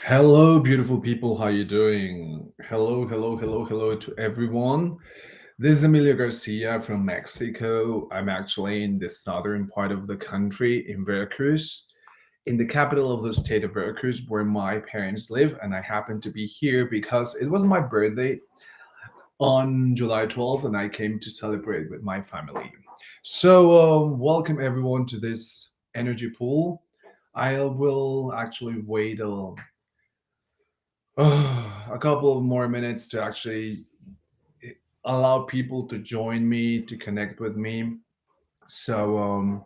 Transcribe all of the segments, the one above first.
Hello, beautiful people. How you doing? Hello, hello, hello, hello to everyone. This is Emilio Garcia from Mexico. I'm actually in the southern part of the country, in Veracruz, in the capital of the state of Veracruz, where my parents live. And I happen to be here because it was my birthday on July 12th, and I came to celebrate with my family. So, welcome everyone to this energy pool. I will actually wait a couple of more minutes to actually allow people to join me to connect with me. So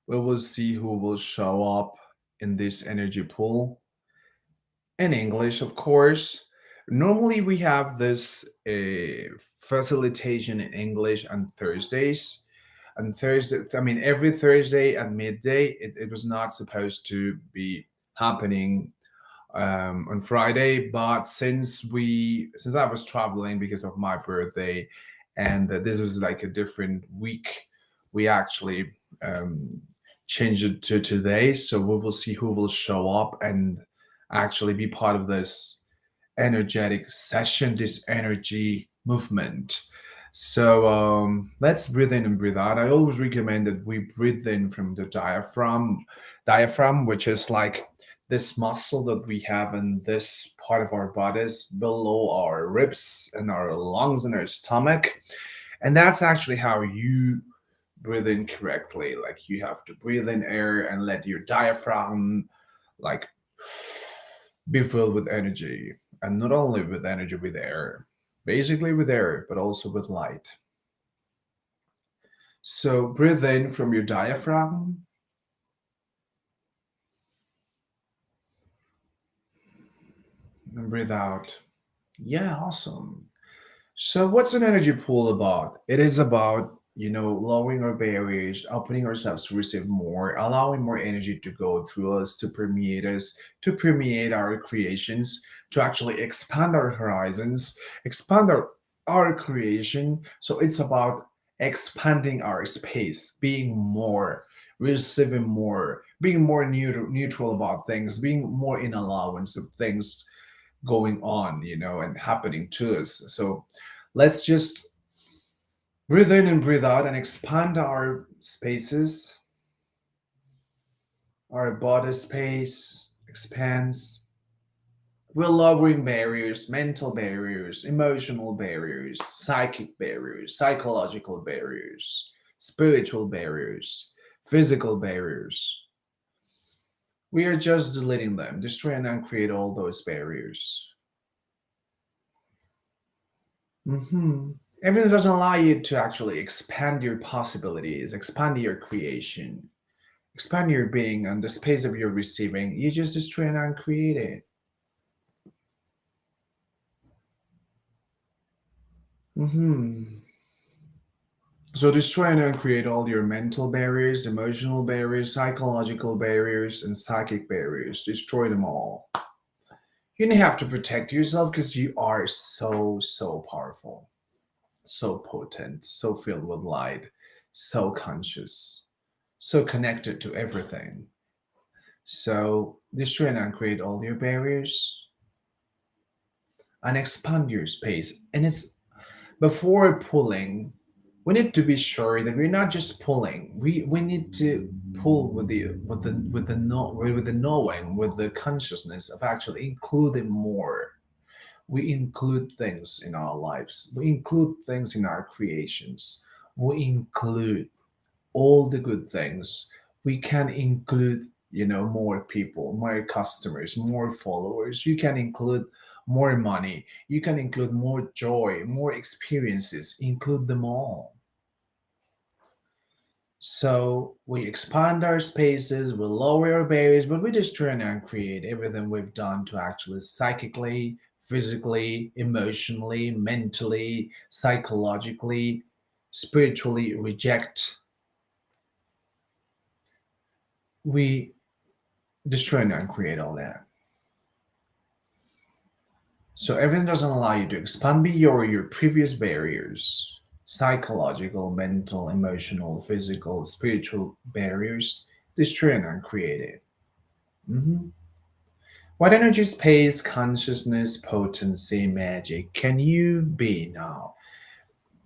we will see who will show up in this energy pool in English, of course. Normally, we have this facilitation in English on Thursdays. On Thursday, I mean, every Thursday at midday, it was not supposed to be happening on Friday. But since I was traveling because of my birthday, and this was like a different week, we actually um, changed it to today. So we will see who will show up and actually be part of this energetic session, this energy movement. So let's breathe in and breathe out. I always recommend that we breathe in from the diaphragm, which is like this muscle that we have in this part of our bodies below our ribs and our lungs and our stomach. And that's actually how you breathe in correctly. Like you have to breathe in air and let your diaphragm like be filled with energy, and not only with energy, with air, basically with air, but also with light. So breathe in from your diaphragm and breathe out. Yeah, awesome. So what's an energy pool about? It is about, lowering our barriers, opening ourselves to receive more, allowing more energy to go through us, to permeate our creations, to actually expand our horizons, expand our creation. So it's about expanding our space, being more, receiving more, being more neutral about things, being more in allowance of things going on, and happening to us. So let's just breathe in and breathe out and expand our spaces. Our body space expands. We're lowering barriers, mental barriers, emotional barriers, psychic barriers, psychological barriers, spiritual barriers, physical barriers. We are just deleting them, destroying and create all those barriers. hmm Everything doesn't allow you to actually expand your possibilities, expand your creation, expand your being and the space of your receiving. You just destroy and uncreate it. hmm So destroy and uncreate all your mental barriers, emotional barriers, psychological barriers, and psychic barriers. Destroy them all. You don't have to protect yourself because you are so powerful, so potent, so filled with light, so conscious, so connected to everything. So destroy and uncreate all your barriers and expand your space. And it's before pulling, we need to be sure that we're not just pulling. We need to pull with the knowing, with the consciousness of actually including more. We include things in our lives. We include things in our creations. We include all the good things. We can include, more people, more customers, more followers. You can include more money. You can include more joy, more experiences. Include them all. So we expand our spaces, we lower our barriers, but we just try and create everything we've done to actually psychically, physically, emotionally, mentally, psychologically, spiritually reject. We destroy and create all that. So everything doesn't allow you to expand beyond your previous barriers, psychological, mental, emotional, physical, spiritual barriers. Destroy and create it. Mhm. What energy, space, consciousness, potency, magic can you be now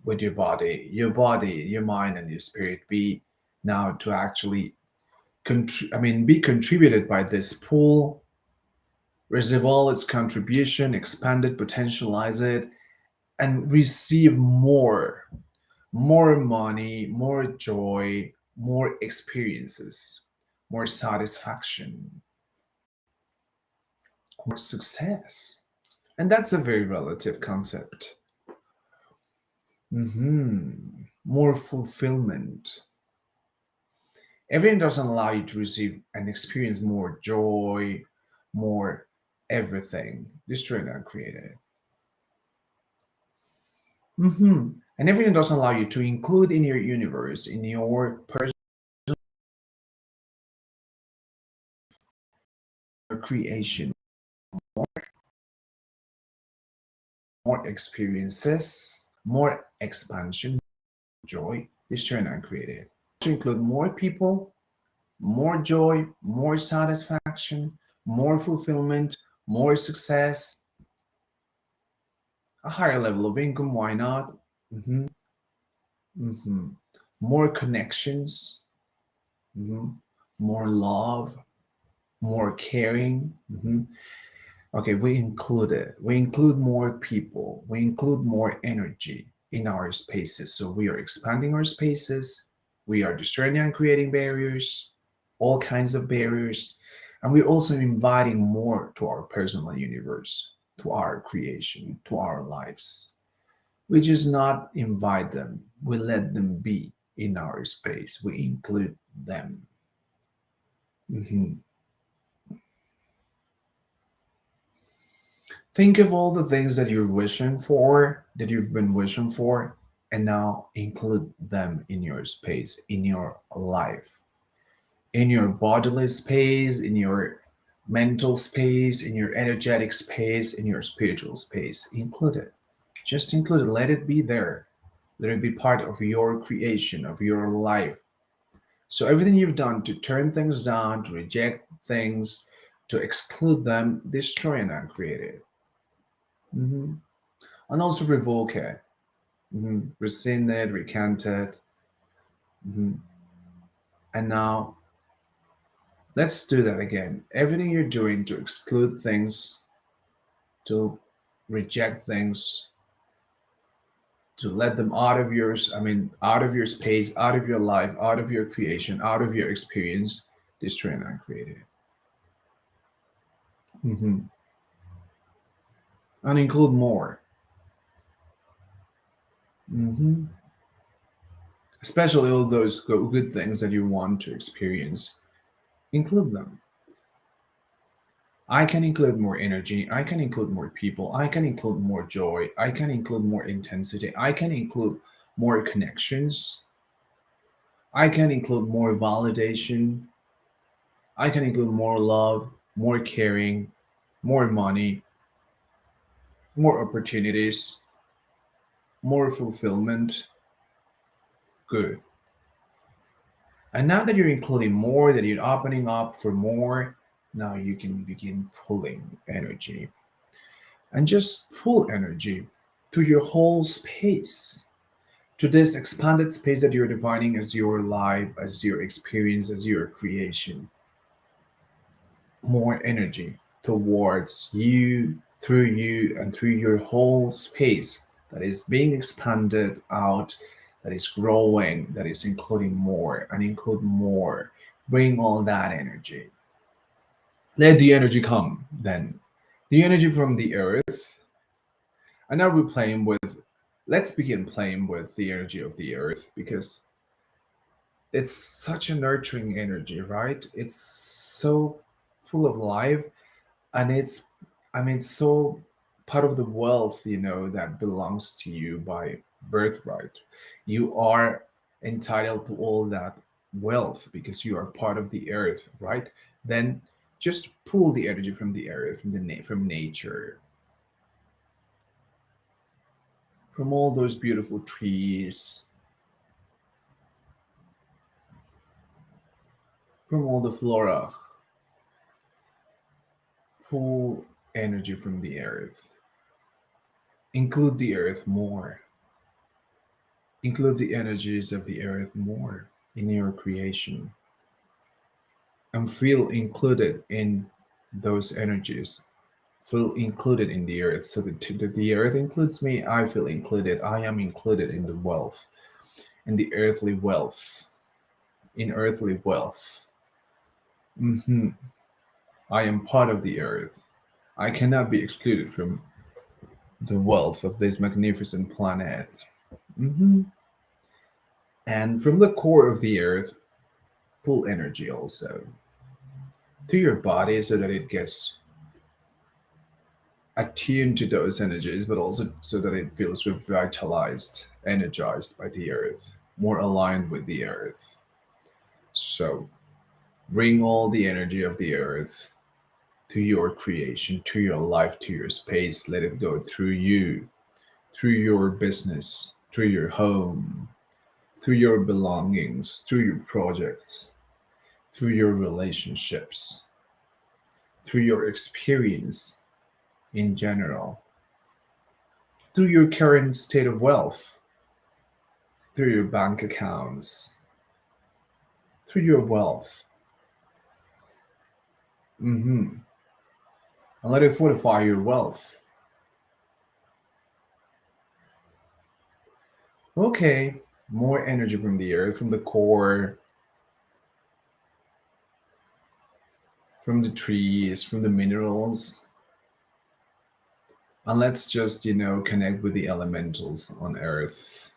with your body, your mind, and your spirit be now to actually be contributed by this pool, receive all its contribution, expand it, potentialize it, and receive more money, more joy, more experiences, more satisfaction, more success. And that's a very relative concept. More fulfillment. Everything doesn't allow you to receive and experience more joy, more everything. Destroyed and created. And everything doesn't allow you to include in your universe, in your personal creation, more experiences, more expansion, joy. Destroyed and created. To include more people, more joy, more satisfaction, more fulfillment, more success, a higher level of income, why not? hmm hmm More connections, hmm more love, more caring. Okay, we include it. We include more people. We include more energy in our spaces. So we are expanding our spaces. We are destroying and creating barriers, all kinds of barriers. And we're also inviting more to our personal universe, to our creation, to our lives. We just not invite them. We let them be in our space. We include them. Mhm. Think of all the things that you're wishing for, that you've been wishing for, and now include them in your space, in your life, in your bodily space, in your mental space, in your energetic space, in your spiritual space. Include it. Just include it. Let it be there. Let it be part of your creation, of your life. So everything you've done to turn things down, to reject things, to exclude them, destroy and uncreate it. Mhm. And also revoke it, rescind it, recant it. Mhm. And now let's do that again. Everything you're doing to exclude things, to reject things, to let them out of yours, out of your space, out of your life, out of your creation, out of your experience, destroy and uncreate it. Mhm. And include more. hmm Especially all those good things that you want to experience, include them. I can include more energy. I can include more people. I can include more joy. I can include more intensity. I can include more connections. I can include more validation. I can include more love, more caring, more money, more opportunities, more fulfillment. Good. And now that you're including more, that you're opening up for more, now you can begin pulling energy and just pull energy to your whole space, to this expanded space that you're defining as your life, as your experience, as your creation. More energy towards you, through you, and through your whole space that is being expanded out, that is growing, that is including more and include more. Bring all that energy. Let the energy come then. The energy from the earth. And now we're playing with, let's begin playing with the energy of the earth because it's such a nurturing energy, right? It's so full of life, and it's, so part of the wealth, that belongs to you by birthright. You are entitled to all that wealth because you are part of the earth, right? Then just pull the energy from the earth, from nature, from all those beautiful trees, from all the flora. pull energy from the earth. Include the earth more. Include the energies of the earth more in your creation and feel included in those energies. Feel included in the earth. So the earth includes me. I feel included. I am included in the wealth, in the earthly wealth, in earthly wealth. hmm I am part of the earth. I cannot be excluded from the wealth of this magnificent planet. hmm And from the core of the earth, pull energy also to your body so that it gets attuned to those energies, but also so that it feels revitalized, energized by the earth, more aligned with the earth. So bring all the energy of the earth to your creation, to your life, to your space. Let it go through you, through your business, through your home, through your belongings, through your projects, through your relationships, through your experience in general, through your current state of wealth, through your bank accounts, through your wealth. And let it fortify your wealth. Okay, more energy from the earth, from the core, from the trees, from the minerals. And let's just, connect with the elementals on earth,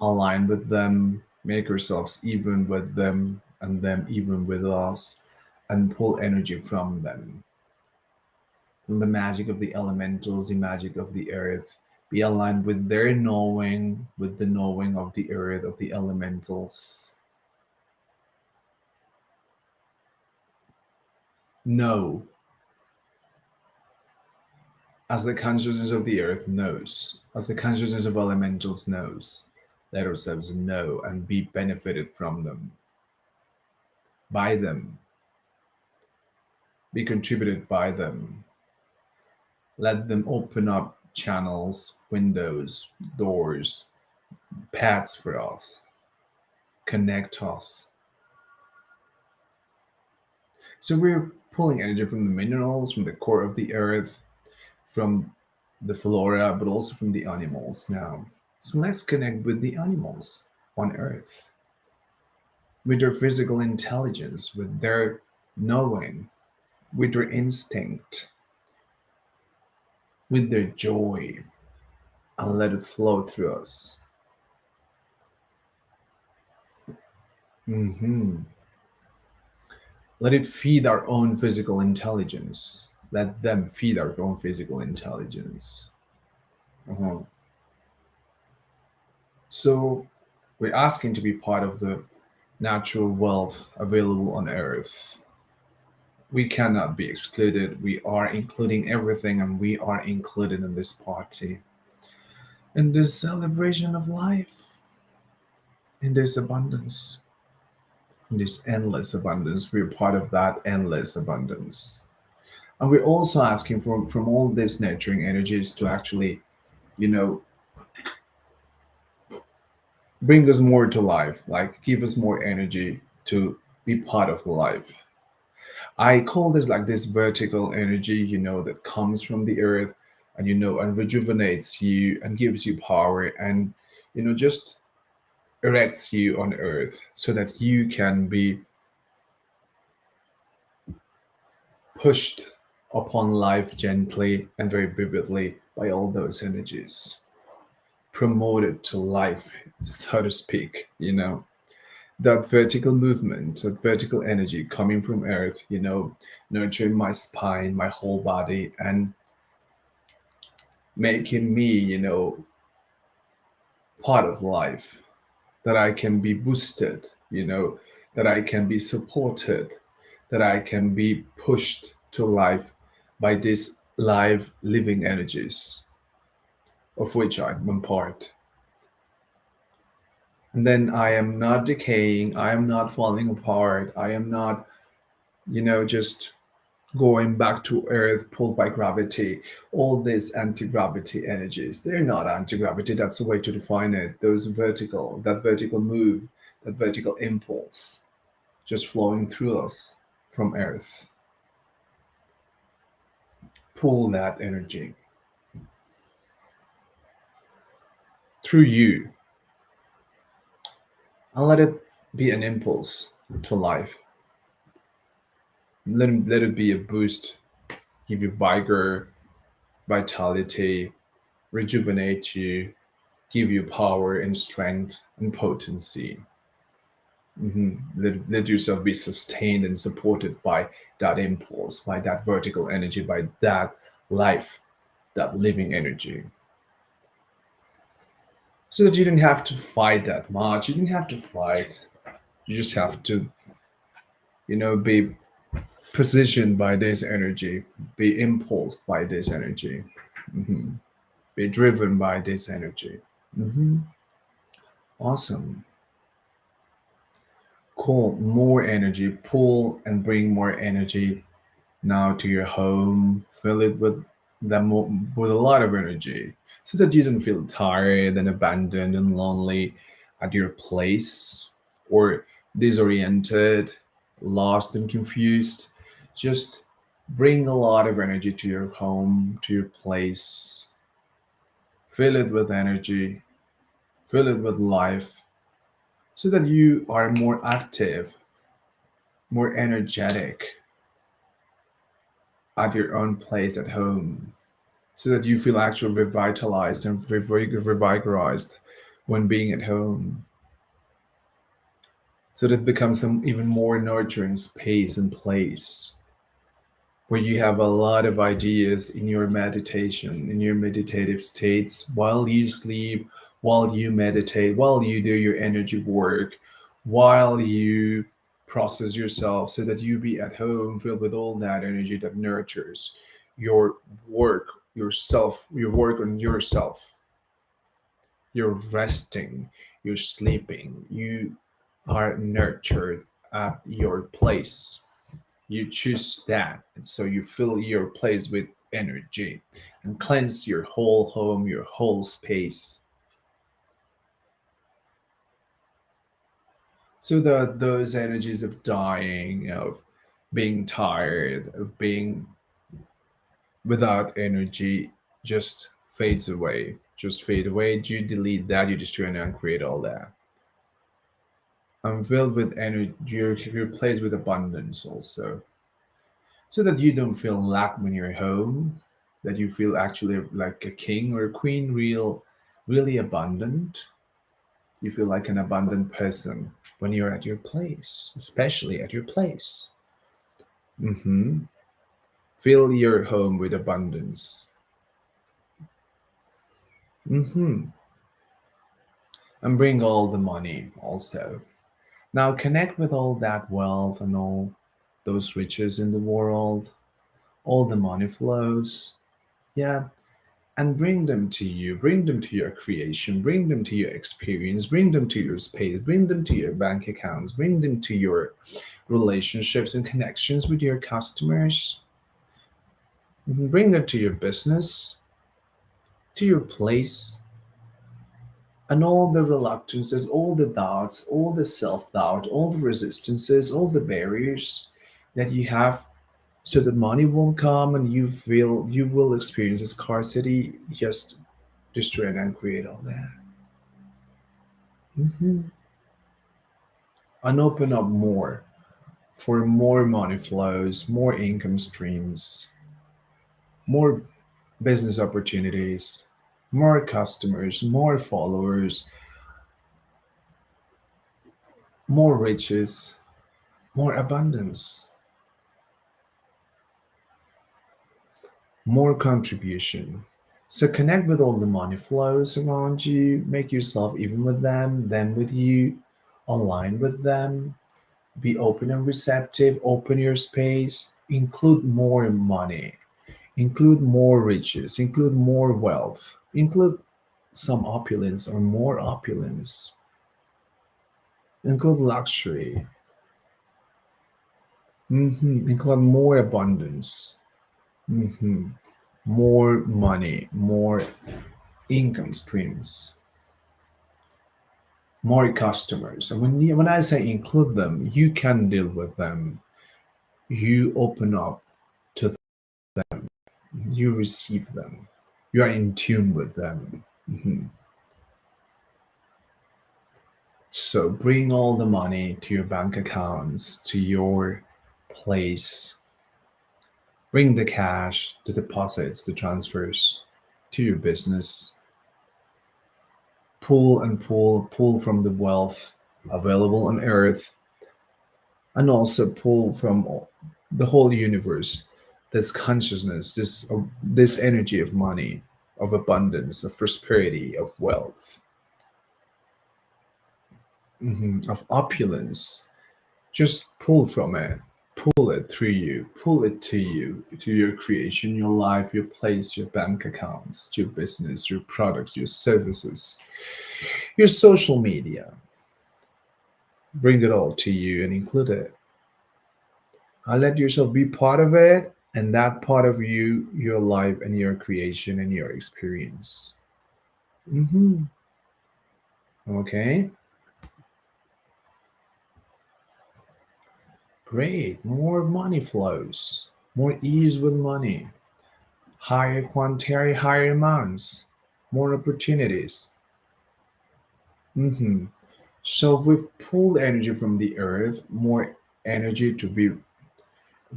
align with them, make ourselves even with them even with us, and pull energy from the magic of the elementals, the magic of the earth. Be aligned with their knowing, with the knowing of the earth, of the elementals. Know as the consciousness of the earth knows, as the consciousness of elementals knows. Let ourselves know and be benefited from them, by them, be contributed by them. Let them open up channels, windows, doors, paths for us, connect us. So we're pulling energy from the minerals, from the core of the earth, from the flora, but also from the animals now. So let's connect with the animals on earth, with their physical intelligence, with their knowing, with their instinct, with their joy, and let it flow through us. hmm Let it feed our own physical intelligence. Let them feed our own physical intelligence. Uh-huh. So we're asking to be part of the natural wealth available on earth. We cannot be excluded. We are including everything, and we are included in this party, in this celebration of life, in this abundance, in this endless abundance. We're part of that endless abundance. And we're also asking from all these nurturing energies to actually, you know, bring us more to life, like give us more energy to be part of life. I call this like this vertical energy, that comes from the earth and, and rejuvenates you and gives you power and, just erects you on earth so that you can be pushed upon life gently and very vividly by all those energies, promoted to life, so to speak, that vertical movement, that vertical energy coming from earth, nurturing my spine, my whole body, and making me, part of life, that I can be boosted, that I can be supported, that I can be pushed to life by these live living energies of which I'm a part. And then I am not decaying, I am not falling apart, I am not, just going back to Earth, pulled by gravity. All these anti-gravity energies, they're not anti-gravity. That's the way to define it. That vertical move, that vertical impulse, just flowing through us from Earth. Pull that energy through you and let it be an impulse to life. Let it be a boost, give you vigor, vitality, rejuvenate you, give you power and strength and potency. Let yourself be sustained and supported by that impulse, by that vertical energy, by that life, that living energy. So that you didn't have to fight that much. You didn't have to fight. You just have to, be positioned by this energy, be impulsed by this energy, hmm be driven by this energy. hmm Awesome. Cool. More energy. Pull and bring more energy now to your home. Fill it with with a lot of energy, so that you don't feel tired and abandoned and lonely at your place, or disoriented, lost and confused. Just bring a lot of energy to your home, to your place. Fill it with energy, fill it with life, so that you are more active, more energetic at your own place at home, so that you feel actually revitalized and revigorized when being at home, so that it becomes an even more nurturing space and place where you have a lot of ideas in your meditation, in your meditative states, while you sleep, while you meditate, while you do your energy work, while you process yourself, so that you be at home filled with all that energy that nurtures your work, yourself, your work on yourself. You're resting, you're sleeping, you are nurtured at your place. You choose that, and so you fill your place with energy and cleanse your whole home, your whole space, so that those energies of dying, of being tired, of being without energy, just fades away. Just fade away. You delete that, you destroy and uncreate all that. I'm filled with energy. You're placed with abundance also, so that you don't feel lack when you're home, that you feel actually like a king or a queen, really abundant. You feel like an abundant person when you're at your place, especially at your place. hmm Fill your home with abundance. hmm And bring all the money also. Now connect with all that wealth and all those riches in the world, all the money flows. Yeah, and bring them to you, bring them to your creation, bring them to your experience, bring them to your space, bring them to your bank accounts, bring them to your relationships and connections with your customers. Bring them to your business, to your place, and all the reluctances, all the doubts, all the self-doubt, all the resistances, all the barriers that you have, so that money won't come and you will experience a scarcity. Just destroy and create all that. hmm And open up more for more money flows, more income streams, more business opportunities, more customers, more followers, more riches, more abundance, more contribution. So connect with all the money flows around you, make yourself even with them with you, align with them, be open and receptive, open your space, include more money, include more riches, include more wealth, include some opulence or more opulence, include luxury, Include more abundance, hmm more money, more income streams, more customers. And when I say include them, you can deal with them. You open up to them. You receive them. You are in tune with them. So bring all the money to your bank accounts, to your place. Bring the cash, the deposits, the transfers to your business. Pull and pull, pull from the wealth available on earth, and also pull from the whole universe this consciousness, this energy of money, of abundance, of prosperity, of wealth, of opulence. Just pull from it, pull it through you, pull it to you, to your creation, your life, your place, your bank accounts, your business, your products, your services, your social media. Bring it all to you and include it. And let yourself be part of it, and that part of you, your life, and your creation and your experience. hmm Okay, great. More money flows, more ease with money, higher quantity, higher amounts, more opportunities. hmm So we've pulled energy from the earth, more energy to be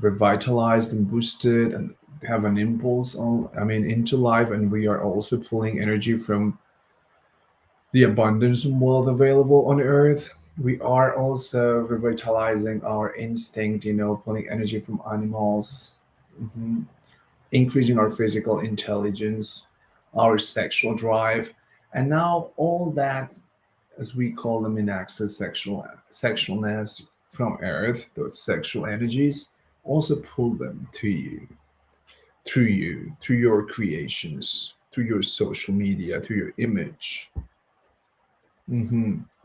revitalized and boosted and have an impulse on, I mean, into life. And we are also pulling energy from the abundance and wealth available on earth. We are also revitalizing our instinct, pulling energy from animals, mhm, increasing our physical intelligence, our sexual drive, and now all that, as we call them in Access, sexualness from earth, those sexual energies, also pull them to you, through your creations, through your social media, through your image.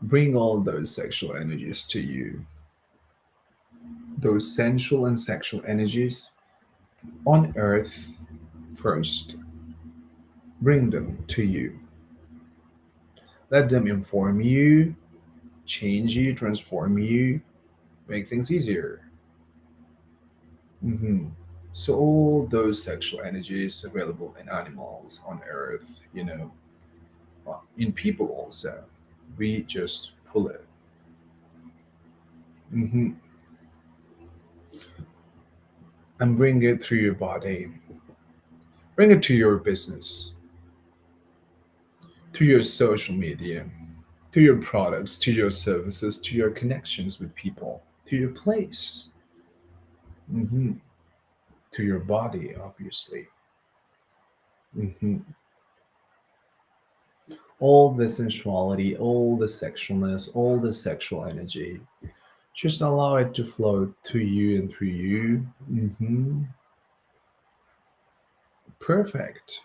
Bring all those sexual energies to you, those sensual and sexual energies on earth first. Bring them to you. Let them inform you, change you, transform you, make things easier. hmm So, all those sexual energies available in animals on earth, in people also, we just pull it. hmm And bring it through your body, bring it to your business, to your social media, to your products, to your services, to your connections with people, to your place, hmm to your body, obviously. hmm All the sensuality, all the sexualness, all the sexual energy. Just allow it to flow to you and through you. Perfect.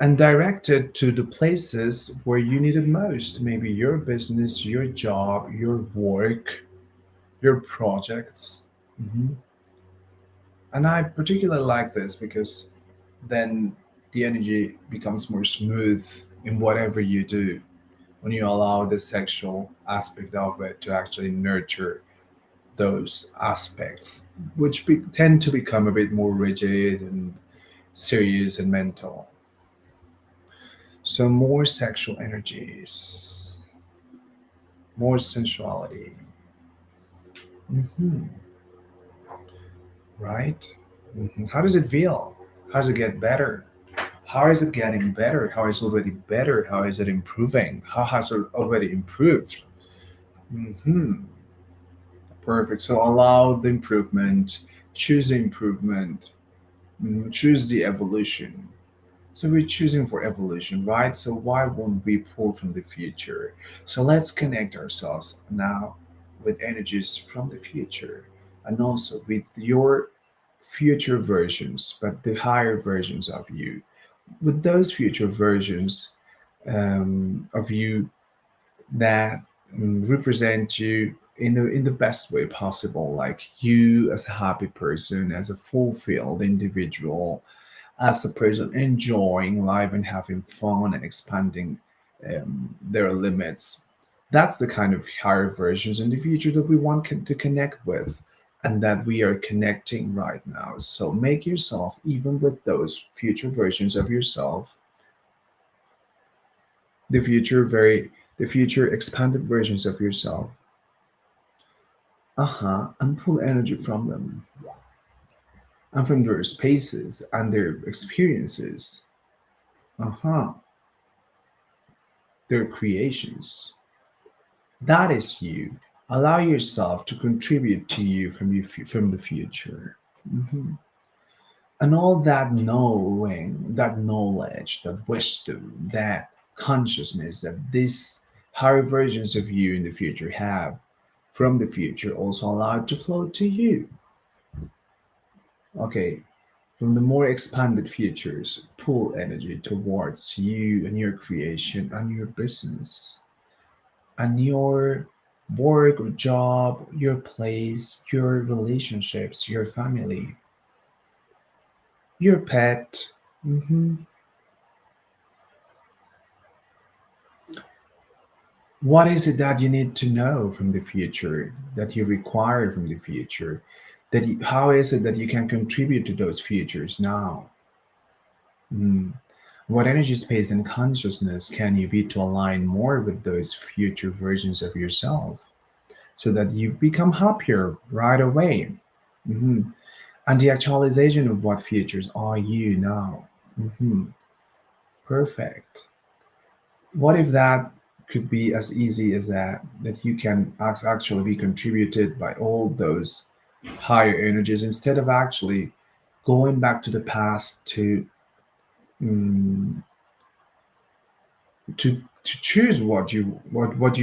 And direct it to the places where you need it most. Maybe your business, your job, your work, your projects. Mhm. And I particularly like this because then the energy becomes more smooth in whatever you do when you allow the sexual aspect of it to actually nurture those aspects, which tend to become a bit more rigid and serious and mental. So, more sexual energies, more sensuality. hmm Right? How does it feel? How does it get better? How is it getting better? How is it already better? How is it improving? How has it already improved? hmm Perfect. So allow the improvement, choose the improvement, choose the evolution. So we're choosing for evolution, right? So why won't we pull from the future? So let's connect ourselves now with energies from the future and also with your future versions, but the higher versions of you. With those future versions of you that represent you in the best way possible, like you as a happy person, as a fulfilled individual, as a person enjoying life and having fun and expanding their limits. That's the kind of higher versions in the future that we want to connect with, and that we are connecting right now. So make yourself, even with those future versions of yourself, the future very the future expanded versions of yourself, and pull energy from them and from their spaces and their experiences, uh-huh, their creations. That is you. Allow yourself to contribute to you from the future. Mhm. And all that knowing, that knowledge, that wisdom, that consciousness that these higher versions of you in the future have from the future also allow it to flow to you. Okay, from the more expanded futures, pull energy towards you and your creation and your business and your work or job, your place, your relationships, your family, your pet. Mhm. What is it that you need to know from the future, that you require from the future? How is it that you can contribute to those futures now? Mm. What energy, space, and consciousness can you be to align more with those future versions of yourself so that you become happier right away? Mhm. And the actualization of what futures are you now? Mhm. Perfect. What if that could be as easy as that you can actually be contributed by all those higher energies instead of actually going back to the past mm, to choose what you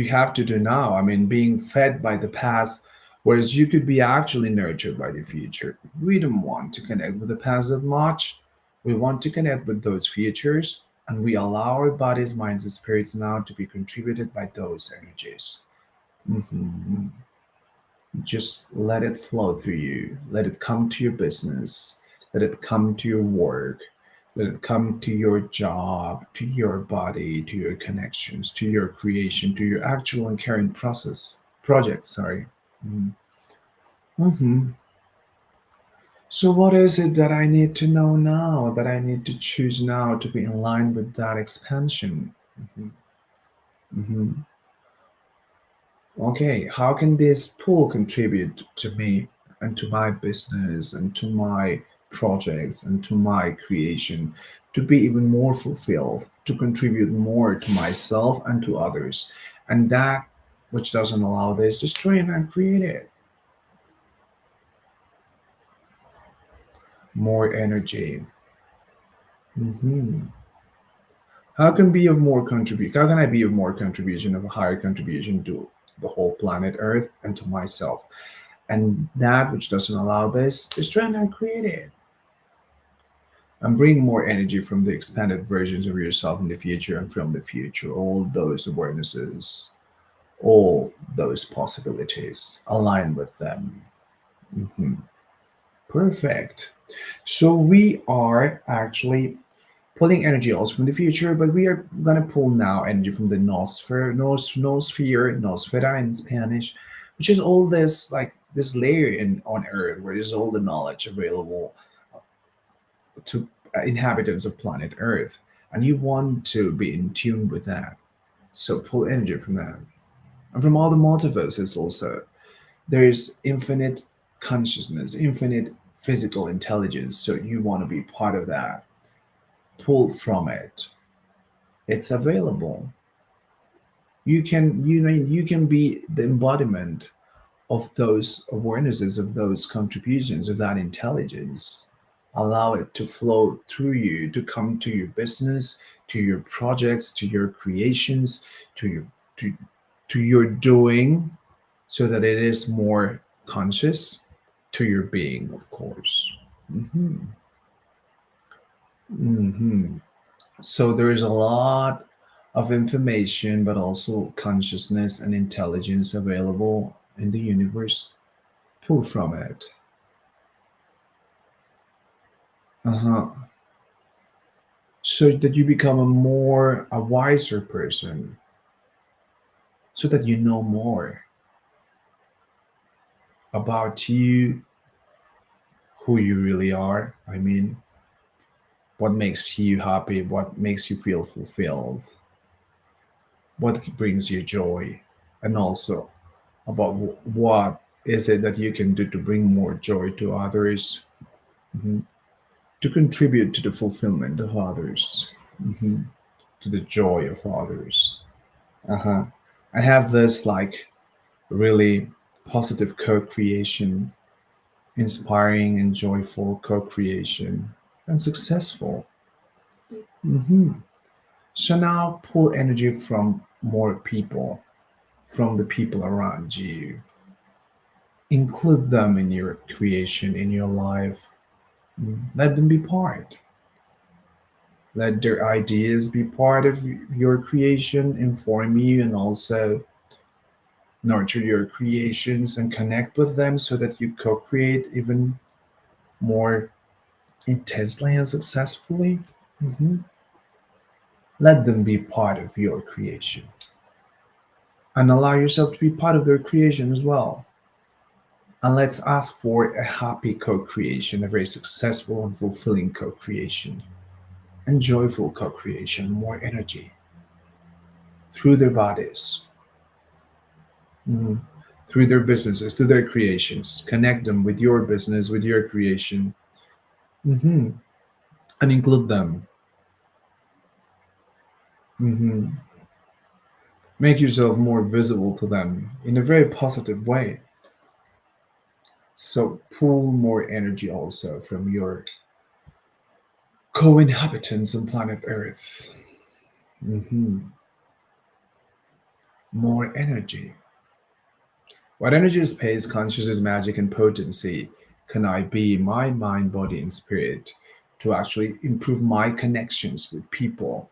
have to do now. I mean, being fed by the past, whereas you could be actually nurtured by the future. We don't want to connect with the past that much. We want to connect with those futures, and we allow our bodies, minds, and spirits now to be contributed by those energies. Mhm. Just let it flow through you. Let it come to your business. Let it come to your work. Let it come to your job, to your body, to your connections, to your creation, to your actual and caring project. Sorry. Mm-hmm. So, what is it that I need to know now? That I need to choose now to be in line with that expansion? Mhm. Mhm. Okay, how can this pool contribute to me and to my business and to my projects and to my creation to be even more fulfilled, to contribute more to myself and to others? And that which doesn't allow this, destroy it and create it. More energy. Hmm. How can I be of more contribution, of a higher contribution to the whole planet Earth and to myself? And that which doesn't allow this is trying to create it and bring more energy from the expanded versions of yourself in the future and from the future. All those awarenesses, all those possibilities, align with them. Mhm. Perfect. So we are actually pulling energy also from the future, but we are going to pull now energy from the nosfera in Spanish, which is all this like this layer in on Earth where there's all the knowledge available to inhabitants of planet Earth, and you want to be in tune with that. So pull energy from that, and from all the multiverses also. There's infinite consciousness, infinite physical intelligence. So you want to be part of that. Pull from it. It's available. You can be the embodiment of those awarenesses, of those contributions, of that intelligence. Allow it to flow through you, to come to your business, to your projects, to your creations, to your to, to your doing, so that it is more conscious to your being, of course. Hmm. Hmm. So there is a lot of information, but also consciousness and intelligence available in the universe. Pull from it. Uh-huh. So that you become a wiser person, so that you know more about you, who you really are. I mean, what makes you happy, what makes you feel fulfilled, what brings you joy, and also about what is it that you can do to bring more joy to others, mhm, to contribute to the fulfillment of others, mhm, to the joy of others. Uh-huh. I have this like really positive co-creation, inspiring and joyful co-creation, and successful. Mhm. So now pull energy from more people, from the people around you. Include them in your creation, in your life. Let them be part. Let their ideas be part of your creation, inform you, and also nurture your creations and connect with them so that you co create even more intensely and successfully. Mhm. Let them be part of your creation and allow yourself to be part of their creation as well. And let's ask for a happy co creation, a very successful and fulfilling co creation, and joyful co creation, more energy through their bodies, mhm, through their businesses, through their creations. Connect them with your business, with your creation, hmm and include them. hmm Make yourself more visible to them in a very positive way. So pull more energy also from your co-inhabitants on planet Earth. hmm More energy. What energy is space, consciousness, magic, and potency can I be my mind, body, and spirit to actually improve my connections with people,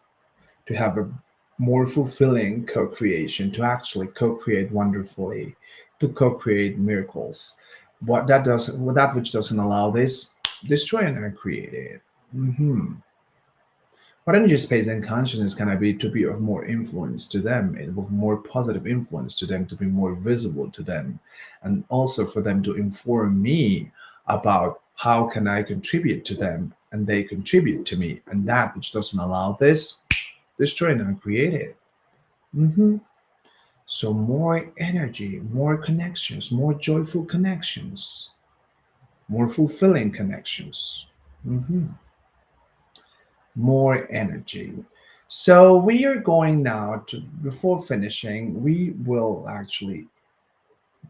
to have a more fulfilling co creation, to actually co create wonderfully, to co create miracles? That which doesn't allow this, destroy and create it. hmm What energy, space, and consciousness can I be to be of more influence to them, and of more positive influence to them, to be more visible to them, and also for them to inform me about how can I contribute to them, and they contribute to me, and that which doesn't allow this, destroy and create it. hmm So more energy, more connections, more joyful connections, more fulfilling connections. hmm More energy. So we are going now to, before finishing, we will actually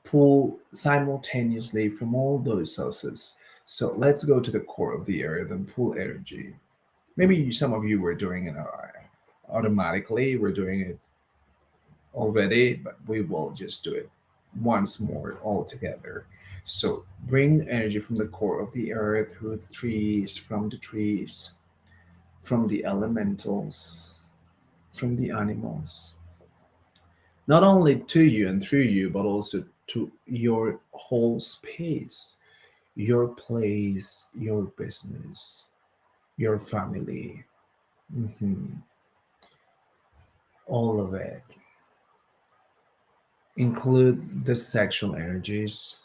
pull simultaneously from all those sources. So let's go to the core of the earth and pull energy. Maybe some of you were doing it automatically, we're doing it already, but we will just do it once more all together. So bring energy from the core of the earth, through the trees, from the elementals, from the animals, not only to you and through you, but also to your whole space, your place, your business, your family, mhm, all of it. Include the sexual energies.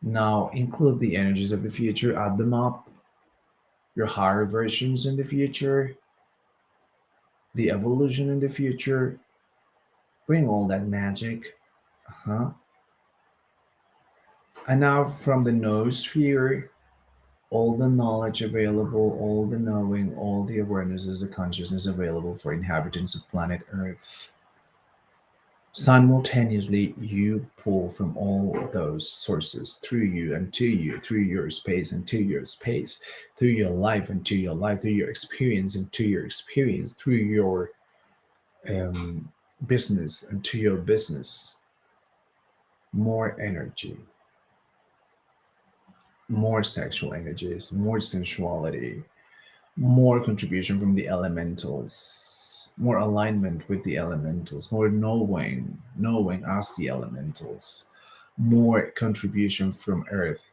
Now include the energies of the future, add them up, your higher versions in the future, the evolution in the future, bring all that magic. Uh-huh. And now from the noosphere, all the knowledge available, all the knowing, all the awarenesses, the consciousness available for inhabitants of planet Earth. Simultaneously, you pull from all those sources through you and to you, through your space and to your space, through your life and to your life, through your experience and to your experience, through your um, business and to your business. More energy, more sexual energies, more sensuality, more contribution from the elementals. more alignment with the elementals, more knowing as the elementals, more contribution from Earth.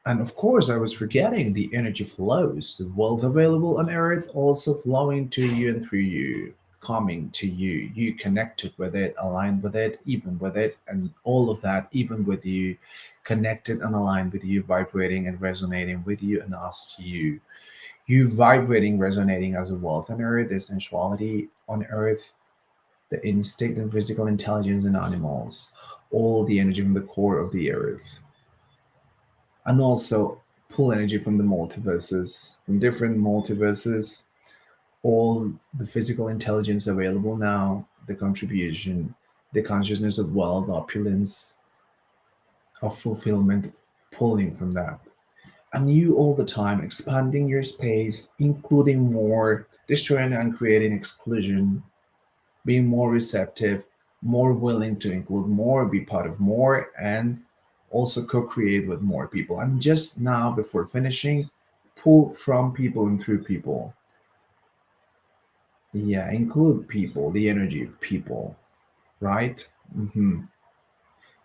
And of course, I was forgetting the energy flows, the wealth available on Earth also flowing to you and through you, coming to you. You connected with it, aligned with it, even with it, and all of that, even with you, connected and aligned with you, vibrating and resonating with you and us to you. You vibrating, resonating as a wealth on Earth, the sensuality on Earth, the instinct and physical intelligence in animals, all the energy from the core of the Earth, and also pull energy from the multiverses, from different multiverses, all the physical intelligence available now, the contribution, the consciousness of wealth, opulence, of fulfillment, pulling from that. And you all the time expanding your space, including more, destroying and creating exclusion, being more receptive, more willing to include more, be part of more, and also co create with more people. And just now, before finishing, pull from people and through people. Yeah, include people, the energy of people, right?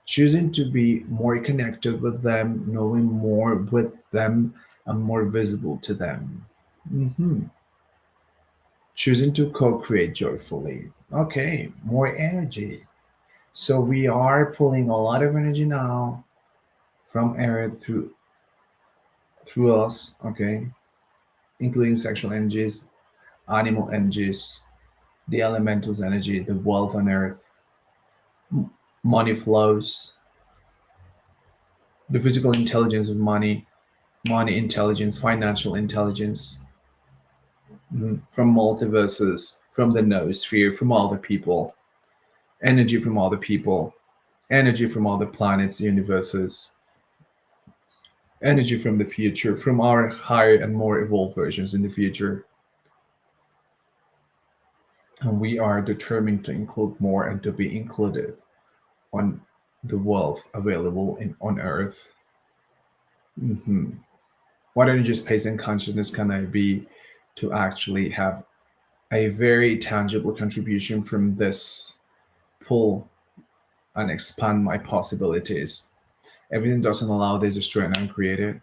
Choosing to be more connected with them, knowing more with them, and more visible to them. hmm Choosing to co create joyfully. Okay, more energy. So we are pulling a lot of energy now from Earth through us, okay, including sexual energies, animal energies, the elementals energy, the wealth on Earth, money flows, the physical intelligence of money, money intelligence, financial intelligence, from multiverses, from the noosphere, from all the people, energy from all the people, energy from all the planets, universes, energy from the future, from our higher and more evolved versions in the future. And we are determined to include more and to be included on the wealth available on Earth. hmm What energy, space, and consciousness can I be to actually have a very tangible contribution from this pull and expand my possibilities? Everything doesn't allow this to destroy and uncreate it.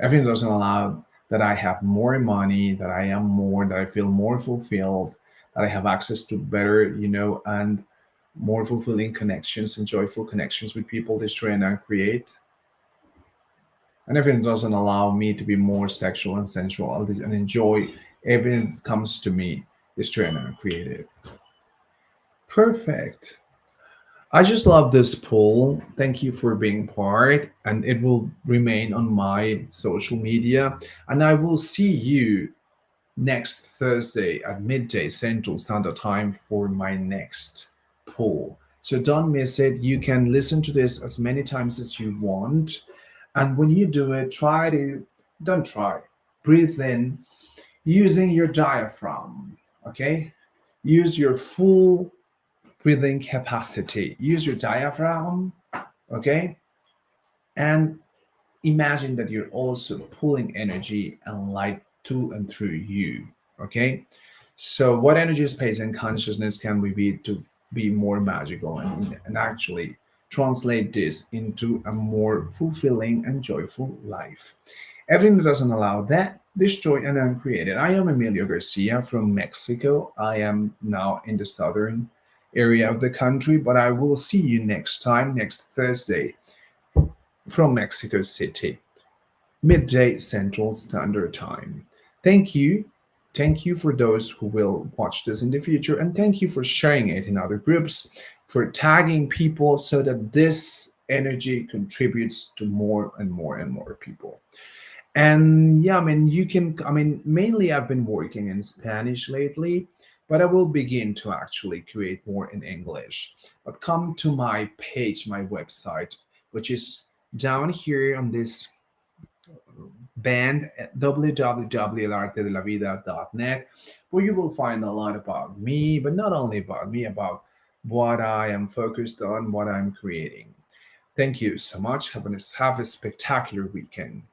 Everything doesn't allow that I have more money, that I am more, that I feel more fulfilled, that I have access to better, and more fulfilling connections and joyful connections with people destroy and uncreate. And everything doesn't allow me to be more sexual and sensual and enjoy everything that comes to me destroy and uncreate it. Perfect. I just love this poll. Thank you for being part, and it will remain on my social media. And I will see you next Thursday at midday Central Standard Time for my next poll. So don't miss it. You can listen to this as many times as you want. And when you do it, don't try, breathe in using your diaphragm, okay? Use your full breathing capacity. Use your diaphragm, okay? And imagine that you're also pulling energy and light to and through you, okay? So, what energy, space, and consciousness can we be to be more magical and actually translate this into a more fulfilling and joyful life? Everything that doesn't allow that, destroy and uncreate it. I am Emilio Garcia from Mexico. I am now in the southern area of the country, but I will see you next time, next Thursday, from Mexico City, midday Central Standard Time. Thank you. Thank you for those who will watch this in the future, and thank you for sharing it in other groups, for tagging people so that this energy contributes to more and more and more people. And yeah, mainly I've been working in Spanish lately, but I will begin to actually create more in English. But come to my page, my website, which is down here on this band at www.elartedelavida.net, where you will find a lot about me, but not only about me, about what I am focused on, what I'm creating. Thank you so much. Have a spectacular weekend.